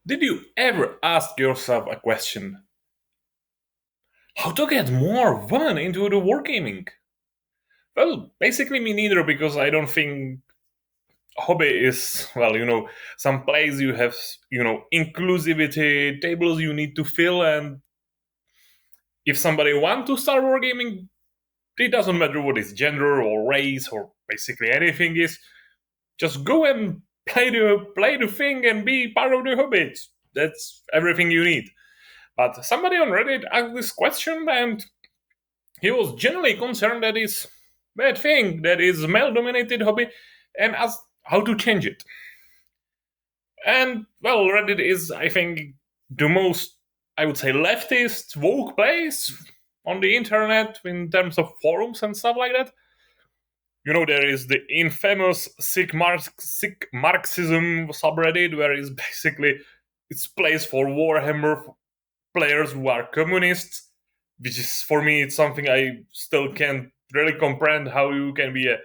Did you ever ask yourself a question? How to get more women into the wargaming? Well, basically me neither, because I don't think hobby is, some place you have, inclusivity, tables you need to fill, and if somebody want to start wargaming, it doesn't matter what his gender or race or basically anything is, just go and play the thing and be part of the hobby. That's everything you need. But somebody on Reddit asked this question, and he was genuinely concerned that it's bad thing, that is male-dominated hobby, and asked how to change it. And well, Reddit is, I think, the most, I would say, leftist woke place on the internet in terms of forums and stuff like that. There is the infamous sick Marxism subreddit, where it's basically it's place for Warhammer players who are communists, which is, for me, it's something I still can't really comprehend, how you can be a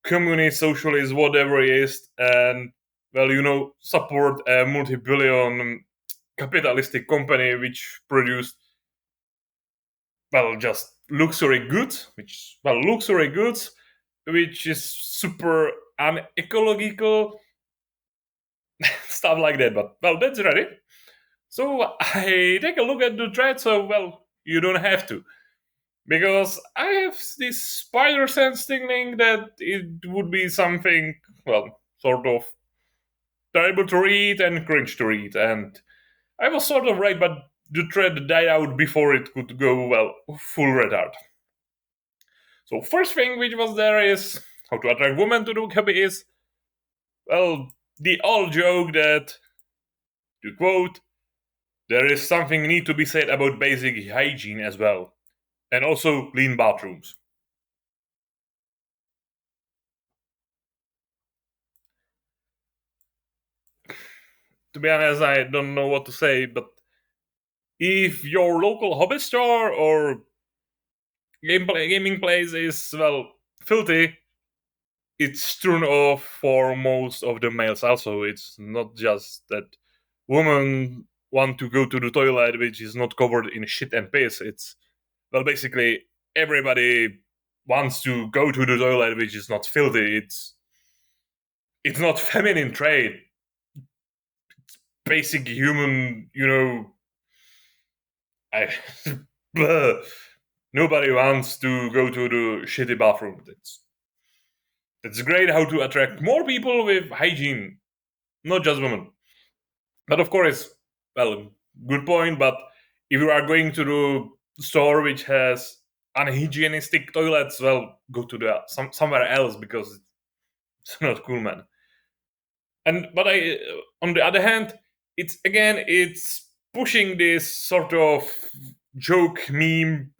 communist, socialist, whatever it is, and support a multi-billion capitalistic company which produced just luxury goods, which is super unecological, stuff like that. But that's Reddit. So I take a look at the thread. So you don't have to, because I have this spider sense tingling that it would be something sort of terrible to read and cringe to read, and I was sort of right, but the thread died out before it could go full retard. So first thing which was there is how to attract women to the hobby is the old joke that, to quote, there is something need to be said about basic hygiene as well, and also clean bathrooms. To be honest, I don't know what to say, but if your local hobby store or gaming place is filthy, it's turned off for most of the males. Also, it's not just that women want to go to the toilet which is not covered in shit and piss. It's basically everybody wants to go to the toilet which is not filthy. It's not feminine trait. Basic human, I nobody wants to go to the shitty bathroom. That's great how to attract more people with hygiene, not just women. But of course, good point. But if you are going to the store which has unhygienistic toilets, go to somewhere else, because it's not cool, man. And but on the other hand, it's pushing this sort of joke meme,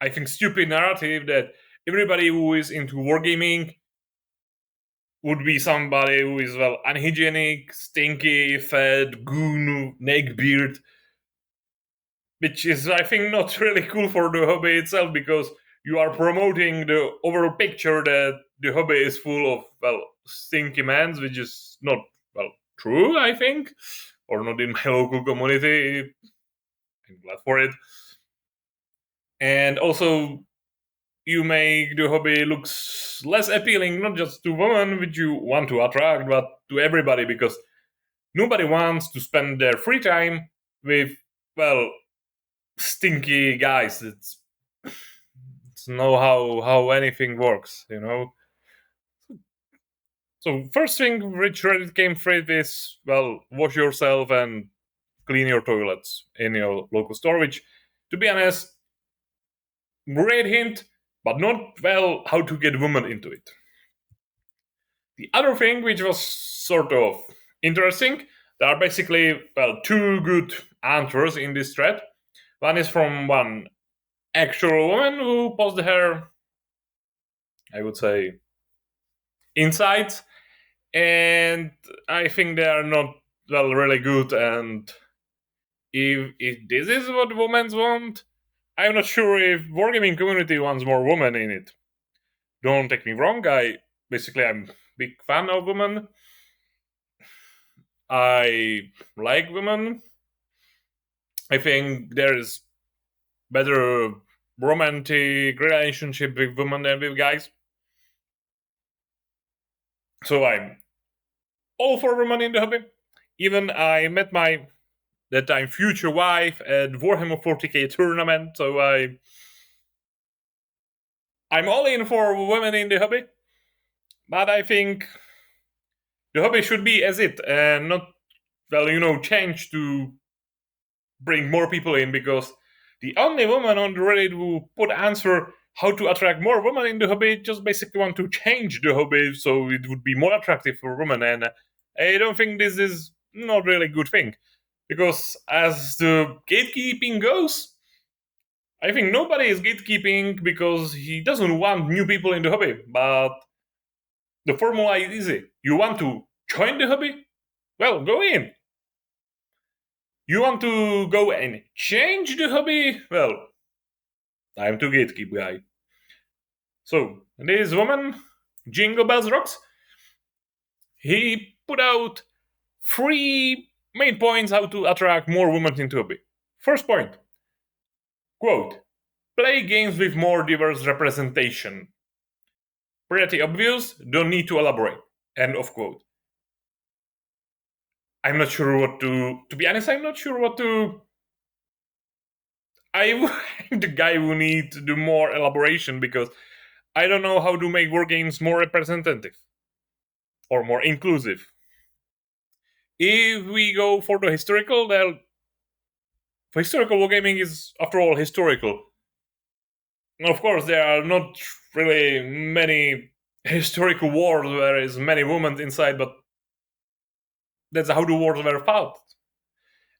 I think, stupid narrative that everybody who is into wargaming would be somebody who is unhygienic, stinky, fat, goon, neckbeard, which is, I think, not really cool for the hobby itself, because you are promoting the overall picture that the hobby is full of stinky mans, which is not true, I think, or not in my local community. I'm glad for it. And also, you make the hobby looks less appealing, not just to women which you want to attract, but to everybody, because nobody wants to spend their free time with stinky guys. It's know how anything works. So first thing which Reddit came free is wash yourself and clean your toilets in your local store, which, to be honest, great hint, but not how to get women into it. The other thing which was sort of interesting, there are basically two good answers in this thread. One is from one actual woman who posted her, I would say, insights, and I think they are not really good. And if this is what women want, I'm not sure if wargaming community wants more women in it. Don't take me wrong, I'm big fan of women. I like women. I think there is better romantic relationship with women than with guys. So I'm all for women in the hobby. Even I met my that time future wife at Warhammer 40k tournament. So I'm all in for women in the hobby. But I think the hobby should be as it and not change to bring more people in, because the only woman on the Reddit who put answer how to attract more women in the hobby just basically want to change the hobby so it would be more attractive for women, and I don't think this is not really a good thing, because as the gatekeeping goes, I think nobody is gatekeeping because he doesn't want new people in the hobby, but the formula is easy. You want to join the hobby? Well, go in. You want to go and change the hobby? Well, time to gatekeep, guy. So, this woman, Jingle Bells Rocks, he put out 3 main points how to attract more women into hobby. First point, quote, play games with more diverse representation. Pretty obvious, don't need to elaborate. End of quote. I'm not sure what to be honest, I'm not sure what to. I'm the guy who need to do more elaboration, because I don't know how to make Wargames more representative or more inclusive. If we go for the historical, well, historical Wargaming is, after all, historical. Of course, there are not really many historical wars where there is many women inside, but that's how the wars were fought.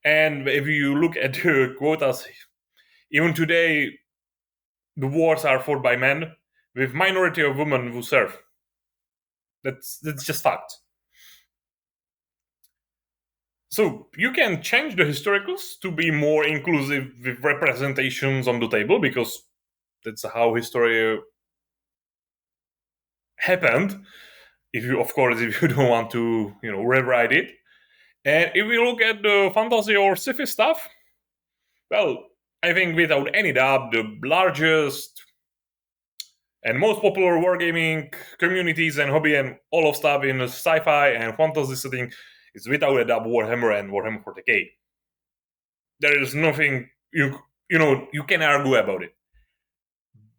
And if you look at the quotas, even today, the wars are fought by men, with minority of women who serve. That's just fact. So you can change the historicals to be more inclusive with representations on the table, because that's how history happened. If you, of course, if you don't want to, rewrite it. And if we look at the fantasy or sci-fi stuff, well, I think without any doubt, the largest and most popular wargaming communities and hobby and all of stuff in a sci-fi and fantasy setting is without a doubt Warhammer and Warhammer 40k. There is nothing you can argue about it.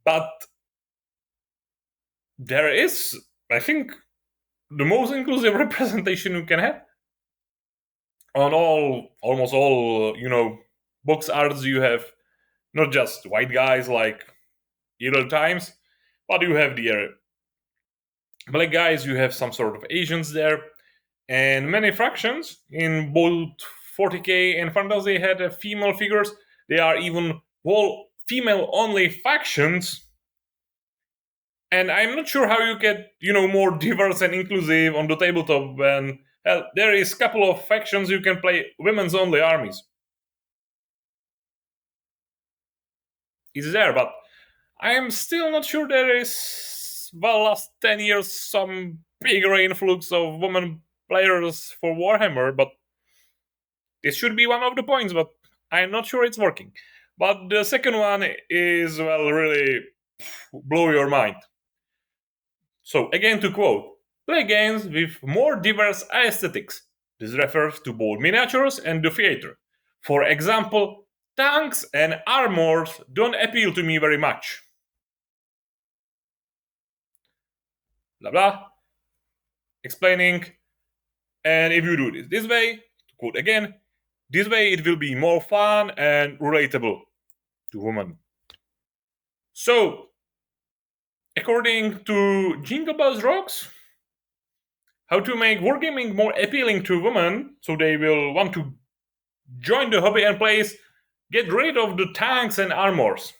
But there is, I think, the most inclusive representation you can have on almost all box arts. You have not just white guys like Evil Times, but you have the black guys, you have some sort of Asians there, and many fractions in both 40k and fantasy had female figures. They are even whole female only factions, and I'm not sure how you get more diverse and inclusive on the tabletop when there is a couple of factions you can play women's only armies. It's there, but I am still not sure there is, well, last 10 years some bigger influx of women players for Warhammer, but this should be one of the points, but I'm not sure it's working. But the second one is, well, really blow your mind. So again, to quote, play games with more diverse aesthetics. This refers to both miniatures and the theater. For example, tanks and armors don't appeal to me very much. Blah blah. Explaining, and if you do this way, to quote again, this way it will be more fun and relatable to women. So, according to Jingle Bells Rocks, how to make wargaming more appealing to women so they will want to join the hobby and place, get rid of the tanks and armors.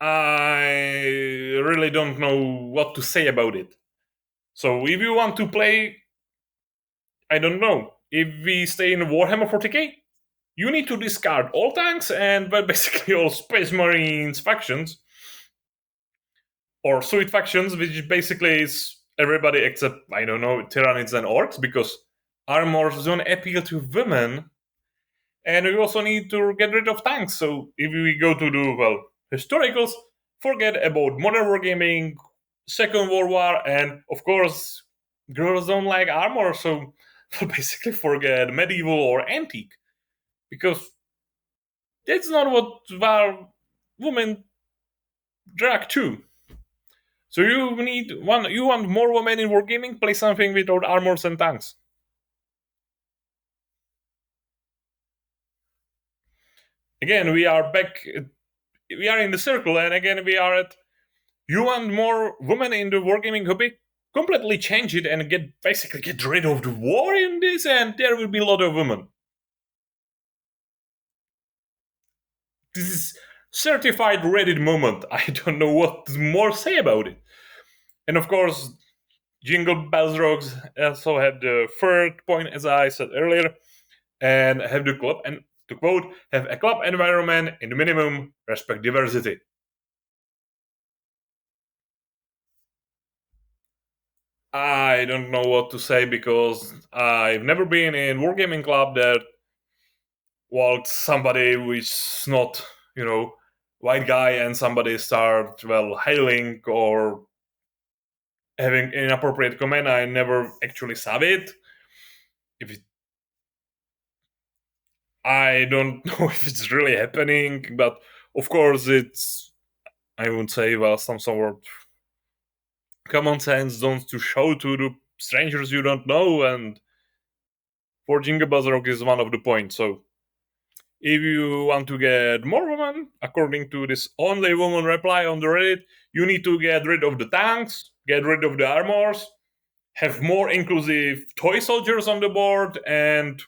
I really don't know what to say about it. So if you want to play, I don't know, if we stay in Warhammer 40k, you need to discard all tanks and basically all Space Marines factions. or sweet factions, which basically is everybody except, I don't know, Tyranids and Orcs, because armors don't appeal to women. And we also need to get rid of tanks. So if we go to the, well, historicals, forget about modern wargaming, Second World War, and of course, girls don't like armor, so basically forget medieval or antique. Because that's not what our women drag to. So you want more women in wargaming? Play something without armors and tanks. Again, we are back. We are in the circle, and again we are at. You want more women in the wargaming hobby? Completely change it and get rid of the war in this, and there will be a lot of women. This is certified Reddit moment. I don't know what more to say about it. And of course, Jingle Bells Rocks also have the third point, as I said earlier, and have the club, and to quote, have a club environment in the minimum, respect diversity. I don't know what to say because I've never been in wargaming club that walked somebody which is not, white guy and somebody start, well, hailing or having inappropriate comment. I never actually saw it. If it, I don't know if it's really happening, but of course it's, I would say, well, some sort of common sense don't to show to the strangers you don't know, and forging a Buzzrock is one of the points. So if you want to get more women, according to this only woman reply on the Reddit, you need to get rid of the tanks, get rid of the armors, have more inclusive toy soldiers on the board, and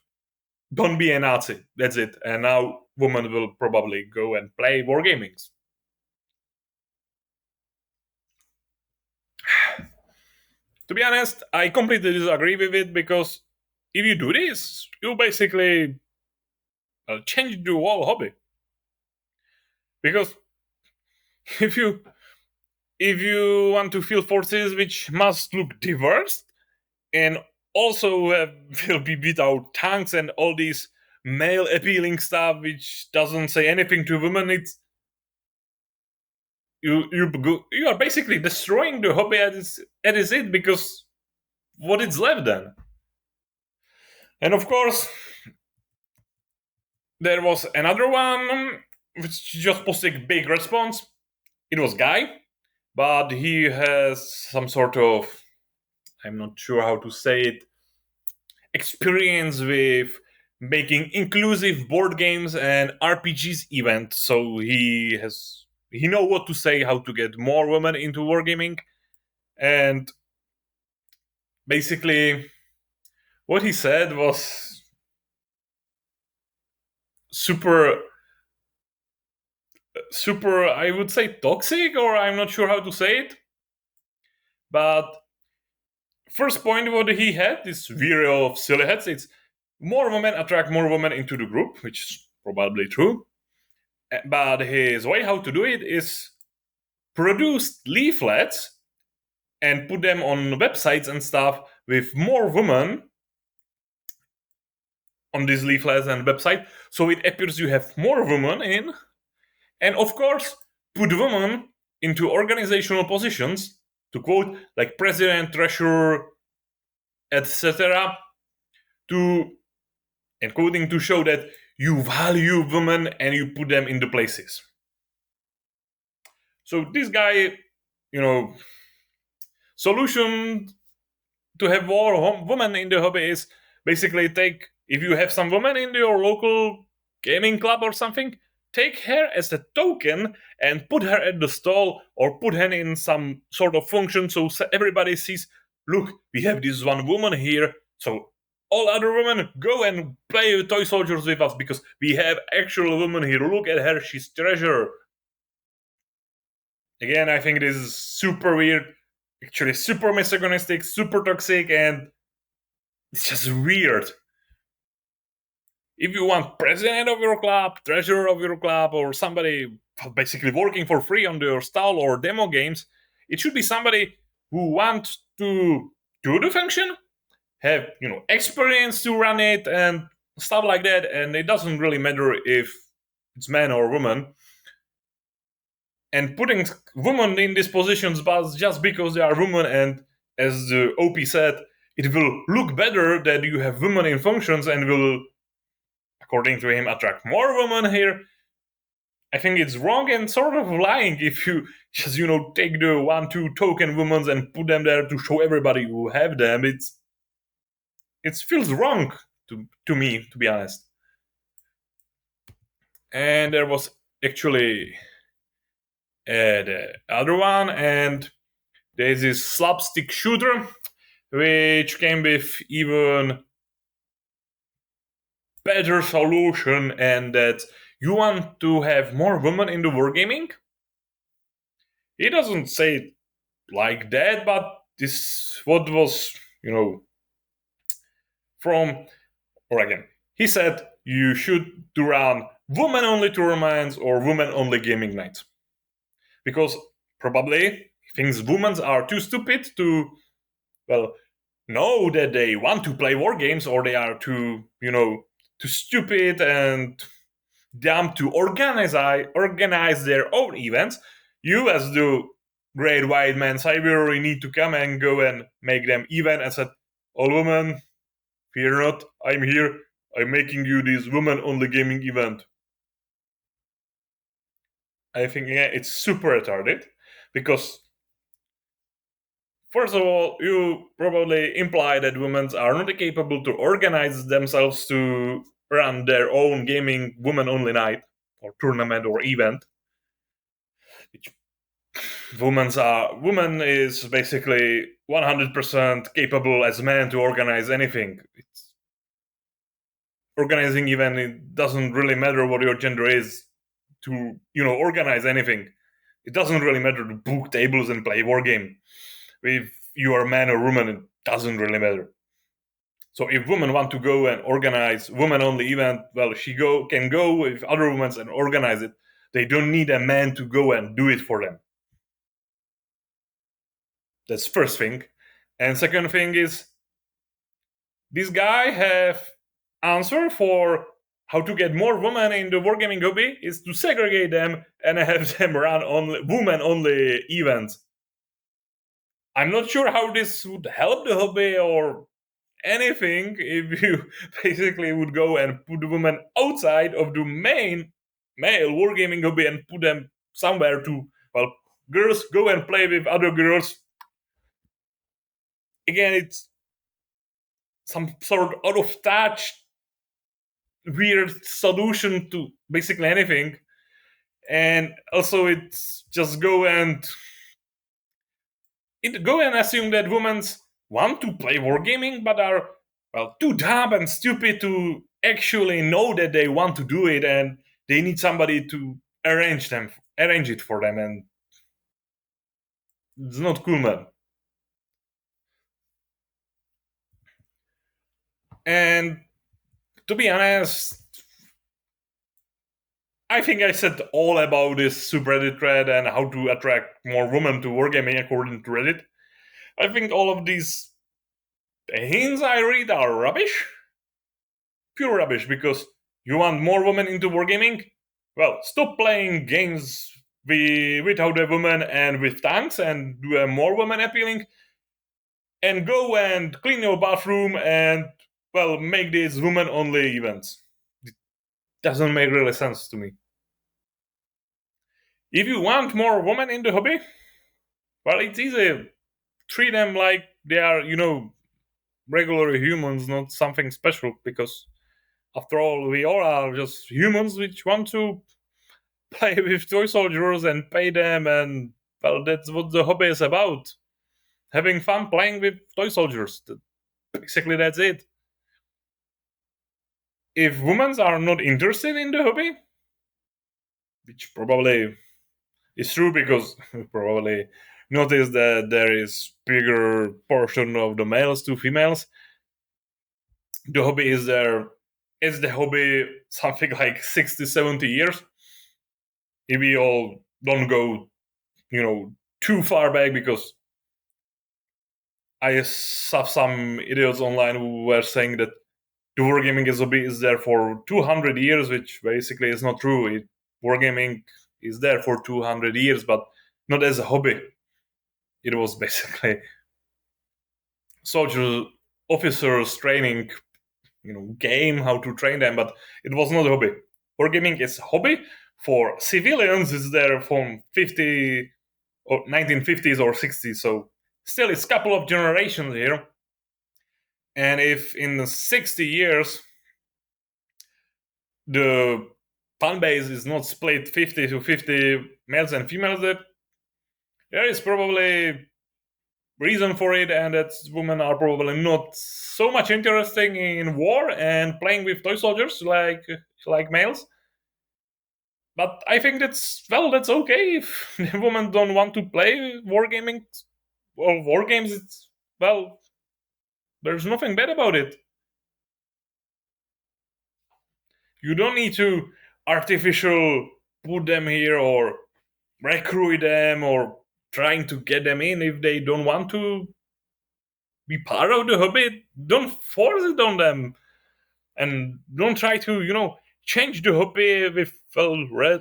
don't be a Nazi. That's it. And now women will probably go and play wargamings. To be honest, I completely disagree with it because if you do this, you basically change the whole hobby. Because if you want to field forces which must look diverse and also will be without tanks and all these male appealing stuff which doesn't say anything to women, it's you are basically destroying the hobby as it because what is left then. And of course, there was another one which just posted a big response. It was Guy, but he has some sort of, I'm not sure how to say it, experience with making inclusive board games and RPGs event. So he know what to say, how to get more women into wargaming, and basically what he said was super super, I would say, toxic, or I'm not sure how to say it. But first point what he had, this video of silly heads, it's more women attract more women into the group, which is probably true. But his way how to do it is produce leaflets and put them on websites and stuff with more women on these leaflets and website, so it appears you have more women in, and of course put women into organizational positions, to quote, like president, treasurer, etc., to, and quoting, to show that you value women and you put them in the places. So this guy, solution to have more women in the hobby is basically take, if you have some women in your local gaming club or something, take her as a token and put her at the stall or put her in some sort of function so everybody sees, look, we have this one woman here, so all other women go and play toy soldiers with us because we have actual woman here. Look at her, she's treasure. Again, I think this is super weird, actually super misogynistic, super toxic, and it's just weird. If you want president of your club, treasurer of your club, or somebody basically working for free on your stall or demo games, It should be somebody who wants to do the function, have experience to run it and stuff like that, and it doesn't really matter if it's man or woman. And putting women in these positions, but just because they are women, and as the OP said, it will look better that you have women in functions and will, according to him, attract more women here. I think it's wrong and sort of lying if you just take the 1-2 token women and put them there to show everybody who have them. It feels wrong to me, to be honest. And there was actually the other one, and there's this slapstick shooter, which came with even better solution, and that you want to have more women in the wargaming. He doesn't say it like that, but this what was from, or again, he said you should run women only tournaments or women only gaming nights, because probably he thinks women are too stupid to know that they want to play war games, or they are too stupid and dumb to organize their own events. You, as the great white man Siberia, need to come and go and make them event and said, all women, fear not, I'm here, I'm making you this woman only gaming event. I think it's super retarded, because first of all, you probably imply that women are not capable to organize themselves to run their own gaming women-only night or tournament or event. Woman is basically 100% capable as men to organize anything. It's organizing event. It doesn't really matter what your gender is to organize anything. It doesn't really matter to book tables and play war game. If you are a man or woman, it doesn't really matter. So if women want to go and organize women-only event, she can go with other women and organize it. They don't need a man to go and do it for them. That's first thing. And second thing is, this guy have answer for how to get more women in the wargaming hobby is to segregate them and have them run only women-only events. I'm not sure how this would help the hobby or anything if you basically would go and put the women outside of the main male wargaming hobby and put them somewhere to, girls go and play with other girls. Again, it's some sort out of touch, weird solution to basically anything. And also, it's just go and assume that women want to play wargaming but are too dumb and stupid to actually know that they want to do it, and they need somebody to arrange it for them, and it's not cool, man. And to be honest, I think I said all about this subreddit thread and how to attract more women to wargaming according to Reddit. I think all of these hints I read are rubbish. Pure rubbish, because you want more women into wargaming? Stop playing games without a woman and with tanks and do a more women appealing, and go and clean your bathroom and make these women only events. It doesn't make really sense to me. If you want more women in the hobby, it's easy. Treat them like they are, regular humans, not something special, because after all, we all are just humans which want to play with toy soldiers and pay them, and that's what the hobby is about. Having fun playing with toy soldiers. Basically, that's it. If women are not interested in the hobby, which probably is true, because probably notice that there is bigger portion of the males to females, the hobby is there. Is the hobby something like 60-70 years? If we all don't go too far back because I saw some idiots online who were saying that the wargaming is hobby is there for 200 years, which basically is not true. Wargaming is there for 200 years, but not as a hobby. It was basically soldier officers training, game how to train them, but it was not a hobby. Wargaming is a hobby for civilians. It's there from 50 or 1950s or 60s, so still it's a couple of generations here. And if in the 60 years the fan base is not split 50 to 50 males and females, that there is probably reason for it, and that women are probably not so much interested in war and playing with toy soldiers like males. But I think that's okay if women don't want to play wargaming or war games. It's there's nothing bad about it. You don't need to artificial put them here or recruit them or trying to get them in if they don't want to be part of the hobby. Don't force it on them, and don't try to change the hobby with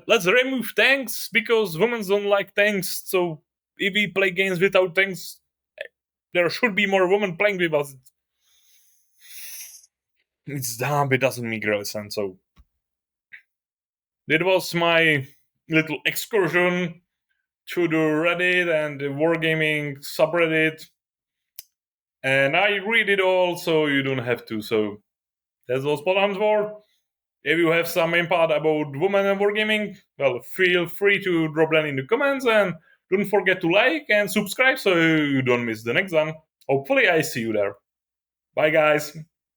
let's remove tanks because women don't like tanks. So if we play games without tanks, there should be more women playing with us. It's dumb. It doesn't make real sense. So that was my little excursion to the Reddit and the Wargaming subreddit. And I read it all, so you don't have to. So that's all spot on for. If you have some input about women and wargaming, feel free to drop them in the comments, and don't forget to like and subscribe so you don't miss the next one. Hopefully I see you there. Bye guys.